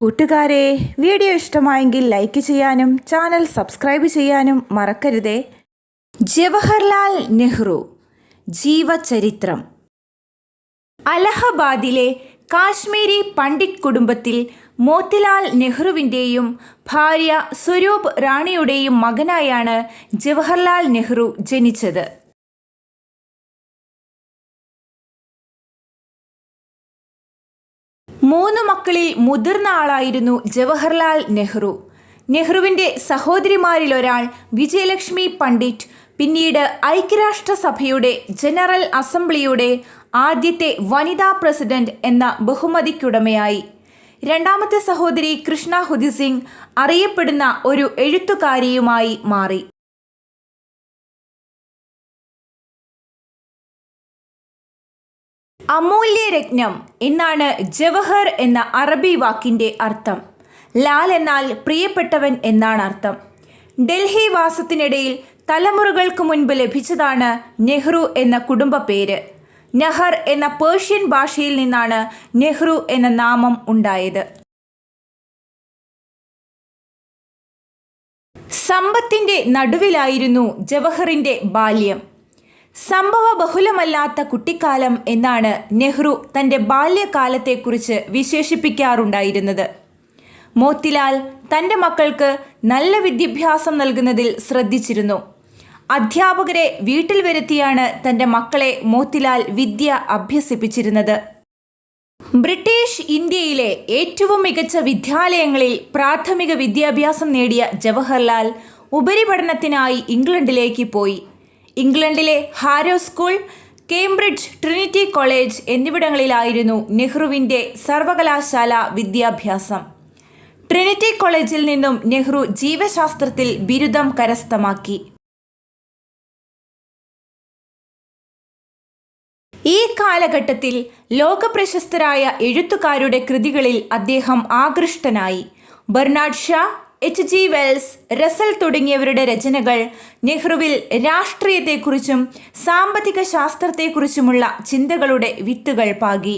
കൂട്ടുകാരെ, വീഡിയോ ഇഷ്ടമായെങ്കിൽ ലൈക്ക് ചെയ്യാനും ചാനൽ സബ്സ്ക്രൈബ് ചെയ്യാനും മറക്കരുതേ. ജവഹർലാൽ നെഹ്റു ജീവചരിത്രം. അലഹബാദിലെ കാശ്മീരി പണ്ഡിറ്റ് കുടുംബത്തിൽ മോത്തിലാൽ നെഹ്റുവിൻ്റെയും ഭാര്യ സ്വരൂപ് റാണിയുടെയും മകനായാണ് ജവഹർലാൽ നെഹ്റു ജനിച്ചത്. മൂന്ന് മക്കളിൽ മുതിർന്ന ആളായിരുന്നു ജവഹർലാൽ നെഹ്റു. നെഹ്റുവിൻ്റെ സഹോദരിമാരിലൊരാൾ വിജയലക്ഷ്മി പണ്ഡിറ്റ് പിന്നീട് ഐക്യരാഷ്ട്രസഭയുടെ ജനറൽ അസംബ്ലിയുടെ ആദ്യത്തെ വനിതാ പ്രസിഡന്റ് എന്ന ബഹുമതിക്കുടമയായി. രണ്ടാമത്തെ സഹോദരി കൃഷ്ണ ഹുദിസിംഗ് അറിയപ്പെടുന്ന ഒരു എഴുത്തുകാരിയുമായി മാറി. അമൂല്യരത്നം എന്നാണ് ജവഹർ എന്ന അറബി വാക്കിൻ്റെ അർത്ഥം. ലാൽ എന്നാൽ പ്രിയപ്പെട്ടവൻ എന്നാണ് അർത്ഥം. ഡൽഹി വാസത്തിനിടയിൽ തലമുറകൾക്ക് മുൻപ് ലഭിച്ചതാണ് നെഹ്റു എന്ന കുടുംബ പേര്. നഹർ എന്ന പേർഷ്യൻ ഭാഷയിൽ നിന്നാണ് നെഹ്റു എന്ന നാമം ഉണ്ടായത്. സമ്പത്തിൻ്റെ നടുവിലായിരുന്നു ജവഹറിൻ്റെ ബാല്യം. സംഭവബഹുലമല്ലാത്ത കുട്ടിക്കാലം എന്നാണ് നെഹ്റു തൻ്റെ ബാല്യകാലത്തെക്കുറിച്ച് വിശേഷിപ്പിക്കാറുണ്ടായിരുന്നത്. മോത്തിലാൽ തൻ്റെ മക്കൾക്ക് നല്ല വിദ്യാഭ്യാസം നൽകുന്നതിൽ ശ്രദ്ധിച്ചിരുന്നു. അധ്യാപകരെ വീട്ടിൽ വരുത്തിയാണ് തൻ്റെ മക്കളെ മോത്തിലാൽ വിദ്യ അഭ്യസിപ്പിച്ചിരുന്നത്. ബ്രിട്ടീഷ് ഇന്ത്യയിലെ ഏറ്റവും മികച്ച വിദ്യാലയങ്ങളിൽ പ്രാഥമിക വിദ്യാഭ്യാസം നേടിയ ജവഹർലാൽ ഉപരിപഠനത്തിനായി ഇംഗ്ലണ്ടിലേക്ക് പോയി. ഇംഗ്ലണ്ടിലെ Harrow school, Cambridge, Trinity college എന്നിവിടങ്ങളിലായിരുന്നു നെഹ്റുവിൻ്റെ സർവകലാശാല വിദ്യാഭ്യാസം. ട്രിനിറ്റി കോളേജിൽ നിന്നും നെഹ്റു ജീവശാസ്ത്രത്തിൽ ബിരുദം കരസ്ഥമാക്കി. ഈ കാലഘട്ടത്തിൽ ലോകപ്രശസ്തരായ എഴുത്തുകാരുടെ കൃതികളിൽ അദ്ദേഹം ആകൃഷ്ടനായി. Bernard Shaw, H.G. Wells, Russell തുടങ്ങിയവരുടെ രചനകൾ നെഹ്റുവിൽ രാഷ്ട്രീയത്തെക്കുറിച്ചും സാമ്പത്തിക ശാസ്ത്രത്തെക്കുറിച്ചുമുള്ള ചിന്തകളുടെ വിത്തുകൾ പാകി.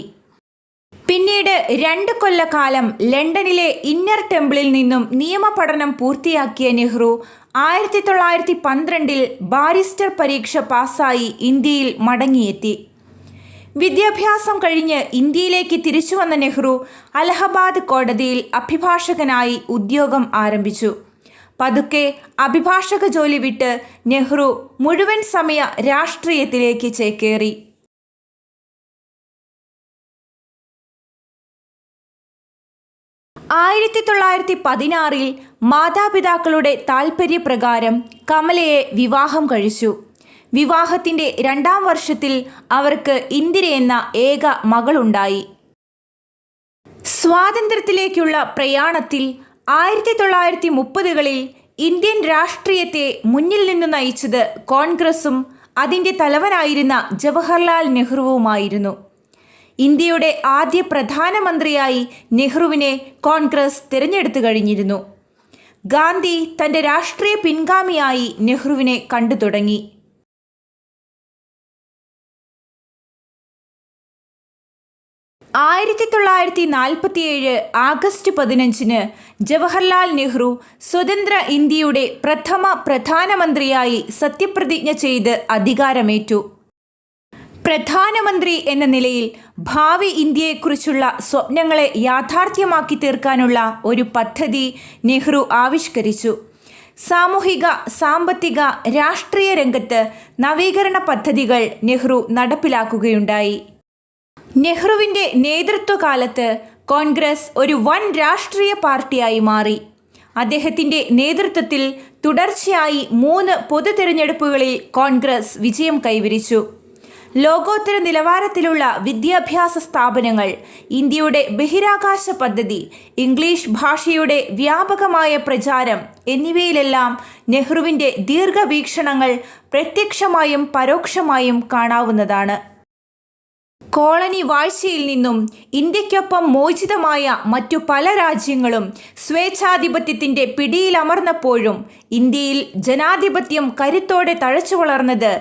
പിന്നീട് 2 കൊല്ലക്കാലം ലണ്ടനിലെ ഇന്നർ ടെമ്പിളിൽ നിന്നും നിയമപഠനം പൂർത്തിയാക്കിയ നെഹ്റു 1912 ബാരിസ്റ്റർ പരീക്ഷ പാസ്സായി ഇന്ത്യയിൽ മടങ്ങിയെത്തി. വിദ്യാഭ്യാസം കഴിഞ്ഞ് ഇന്ത്യയിലേക്ക് തിരിച്ചു വന്ന നെഹ്റു അലഹബാദ് കോടതിയിൽ അഭിഭാഷകനായി ഉദ്യോഗം ആരംഭിച്ചു. പതുക്കെ അഭിഭാഷക ജോലി വിട്ട് നെഹ്റു മുഴുവൻ സമയ രാഷ്ട്രീയത്തിലേക്ക് ചേക്കേറി. ൽ മാതാപിതാക്കളുടെ താൽപ്പര്യപ്രകാരം കമലയെ വിവാഹം കഴിച്ചു. വിവാഹത്തിൻ്റെ 2ാം വർഷത്തിൽ അവർക്ക് ഇന്ദിര എന്ന ഏക മകളുണ്ടായി. സ്വാതന്ത്ര്യത്തിലേക്കുള്ള പ്രയാണത്തിൽ 1930കളിൽ ഇന്ത്യൻ രാഷ്ട്രീയത്തെ മുന്നിൽ നിന്നു നയിച്ചത് കോൺഗ്രസും അതിൻ്റെ തലവനായിരുന്ന ജവഹർലാൽ നെഹ്റുവുമായിരുന്നു. ഇന്ത്യയുടെ ആദ്യ പ്രധാനമന്ത്രിയായി നെഹ്റുവിനെ കോൺഗ്രസ് തിരഞ്ഞെടുത്തു കഴിഞ്ഞിരുന്നു. ഗാന്ധി തൻ്റെ രാഷ്ട്രീയ പിൻഗാമിയായി നെഹ്റുവിനെ കണ്ടു തുടങ്ങി. 1947 ആഗസ്റ്റ് 15 ജവഹർലാൽ നെഹ്റു സ്വതന്ത്ര ഇന്ത്യയുടെ പ്രഥമ പ്രധാനമന്ത്രിയായി സത്യപ്രതിജ്ഞ ചെയ്ത് അധികാരമേറ്റു. പ്രധാനമന്ത്രി എന്ന നിലയിൽ ഭാവി ഇന്ത്യയെക്കുറിച്ചുള്ള സ്വപ്നങ്ങളെ യാഥാർത്ഥ്യമാക്കി തീർക്കാനുള്ള ഒരു പദ്ധതി നെഹ്റു ആവിഷ്കരിച്ചു. സാമൂഹിക, സാമ്പത്തിക, രാഷ്ട്രീയ രംഗത്ത് നവീകരണ പദ്ധതികൾ നെഹ്റു നടപ്പിലാക്കുകയുണ്ടായി. നെഹ്റുവിൻ്റെ നേതൃത്വകാലത്ത് കോൺഗ്രസ് ഒരു വൻ രാഷ്ട്രീയ പാർട്ടിയായി മാറി. അദ്ദേഹത്തിൻ്റെ നേതൃത്വത്തിൽ തുടർച്ചയായി 3 പൊതു തിരഞ്ഞെടുപ്പുകളിൽ കോൺഗ്രസ് വിജയം കൈവരിച്ചു. ലോകോത്തര നിലവാരത്തിലുള്ള വിദ്യാഭ്യാസ സ്ഥാപനങ്ങൾ, ഇന്ത്യയുടെ ബഹിരാകാശ പദ്ധതി, ഇംഗ്ലീഷ് ഭാഷയുടെ വ്യാപകമായ പ്രചാരം എന്നിവയിലെല്ലാം നെഹ്റുവിൻ്റെ ദീർഘവീക്ഷണങ്ങൾ പ്രത്യക്ഷമായും പരോക്ഷമായും കാണാവുന്നതാണ്. കോളനി വാഴ്ചയിൽ നിന്നും ഇന്ത്യക്കൊപ്പം മോചിതമായ മറ്റു പല രാജ്യങ്ങളും സ്വേച്ഛാധിപത്യത്തിൻ്റെ പിടിയിലമർന്നപ്പോഴും ഇന്ത്യയിൽ ജനാധിപത്യം കരുത്തോടെ തഴച്ചു വളർന്നത്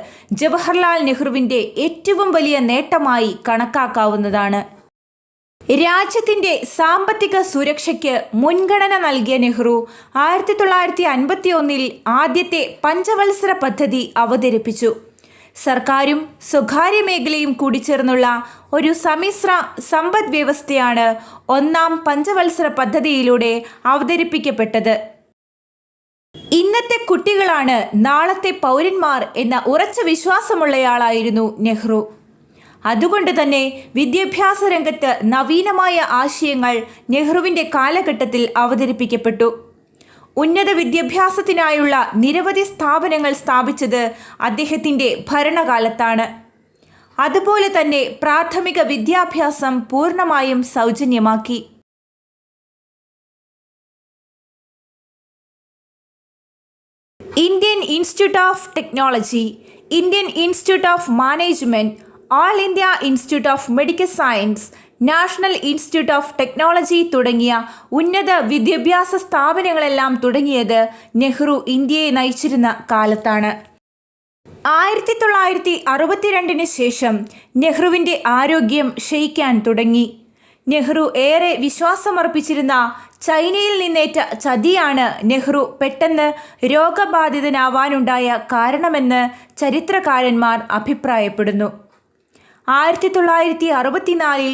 ജവഹർലാൽ നെഹ്റുവിൻ്റെ ഏറ്റവും വലിയ നേട്ടമായി കണക്കാക്കാവുന്നതാണ്. രാജ്യത്തിൻ്റെ സാമ്പത്തിക സുരക്ഷയ്ക്ക് മുൻഗണന നൽകിയ നെഹ്റു 1951 ആദ്യത്തെ പഞ്ചവത്സര പദ്ധതി അവതരിപ്പിച്ചു. സർക്കാരും സ്വകാര്യ മേഖലയും കൂടിച്ചേർന്നുള്ള ഒരു സമ്മിശ്ര സമ്പദ് വ്യവസ്ഥയാണ് ഒന്നാം പഞ്ചവത്സര പദ്ധതിയിലൂടെ അവതരിപ്പിക്കപ്പെട്ടത്. ഇന്നത്തെ കുട്ടികളാണ് നാളത്തെ പൗരന്മാർ എന്ന ഉറച്ച വിശ്വാസമുള്ളയാളായിരുന്നു നെഹ്റു. അതുകൊണ്ട് തന്നെ വിദ്യാഭ്യാസ രംഗത്ത് നവീനമായ ആശയങ്ങൾ നെഹ്റുവിൻ്റെ കാലഘട്ടത്തിൽ അവതരിപ്പിക്കപ്പെട്ടു. ഉന്നത വിദ്യാഭ്യാസത്തിനായുള്ള നിരവധി സ്ഥാപനങ്ങൾ സ്ഥാപിച്ചത് അദ്ദേഹത്തിൻ്റെ ഭരണകാലത്താണ്. അതുപോലെ തന്നെ പ്രാഥമിക വിദ്യാഭ്യാസം പൂർണ്ണമായും സൗജന്യമാക്കി. Indian institute of technology, Indian institute of management, all India institute of medical science, national institute of technology തുടങ്ങിയ ഉന്നത വിദ്യാഭ്യാസ സ്ഥാപനങ്ങളെല്ലാം തുടങ്ങിയത് നെഹ്റു ഇന്ത്യയെ നയിച്ചിരുന്ന കാലത്താണ്. 1962 ശേഷം നെഹ്റുവിൻ്റെ ആരോഗ്യം ക്ഷയിക്കാൻ തുടങ്ങി. നെഹ്റു ഏറെ വിശ്വാസമർപ്പിച്ചിരുന്ന ചൈനയിൽ നിന്നേറ്റ ചതിയാണ് നെഹ്റു പെട്ടെന്ന് രോഗബാധിതനാവാനുണ്ടായ കാരണമെന്ന് ചരിത്രകാരന്മാർ അഭിപ്രായപ്പെടുന്നു. 1964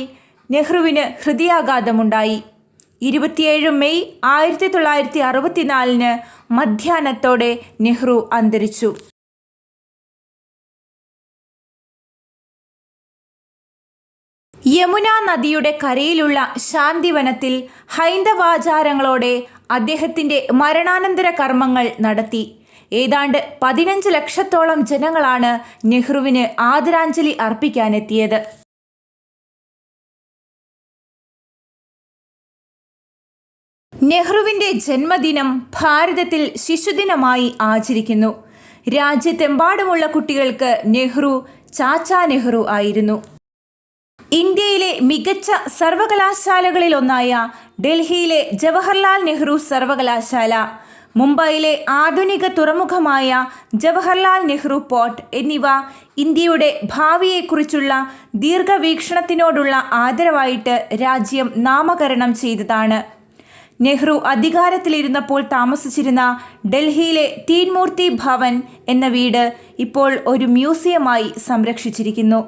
നെഹ്റുവിന് ഹൃദയാഘാതമുണ്ടായി. 27 മെയ് 1964 മധ്യാഹ്നത്തോടെ നെഹ്റു അന്തരിച്ചു. യമുന നദിയുടെ കരയിലുള്ള ശാന്തിവനത്തിൽ ഹൈന്ദവാചാരങ്ങളോടെ അദ്ദേഹത്തിൻ്റെ മരണാനന്തര കർമ്മങ്ങൾ നടത്തി. ഏതാണ്ട് 15 ലക്ഷത്തോളം ജനങ്ങളാണ് നെഹ്റുവിന് ആദരാഞ്ജലി അർപ്പിക്കാനെത്തിയത്. നെഹ്റുവിൻ്റെ ജന്മദിനം ഭാരതത്തിൽ ശിശുദിനമായി ആചരിക്കുന്നു. രാജ്യത്തെമ്പാടുമുള്ള കുട്ടികൾക്ക് നെഹ്റു ചാച്ചാ നെഹ്റു ആയിരുന്നു. ഇന്ത്യയിലെ മികച്ച സർവകലാശാലകളിലൊന്നായ ഡൽഹിയിലെ ജവഹർലാൽ നെഹ്റു സർവകലാശാല, മുംബൈയിലെ ആധുനിക തുറമുഖമായ ജവഹർലാൽ നെഹ്റു പോർട്ട് എന്നിവ ഇന്ത്യയുടെ ഭാവിയെക്കുറിച്ചുള്ള ദീർഘവീക്ഷണത്തിനോടുള്ള ആദരവായിട്ട് രാജ്യം നാമകരണം ചെയ്തതാണ്. നെഹ്റു അധികാരത്തിലിരുന്നപ്പോൾ താമസിച്ചിരുന്ന ഡൽഹിയിലെ തീൻമൂർത്തി ഭവൻ എന്ന വീട് ഇപ്പോൾ ഒരു മ്യൂസിയമായി സംരക്ഷിച്ചിരിക്കുന്നു.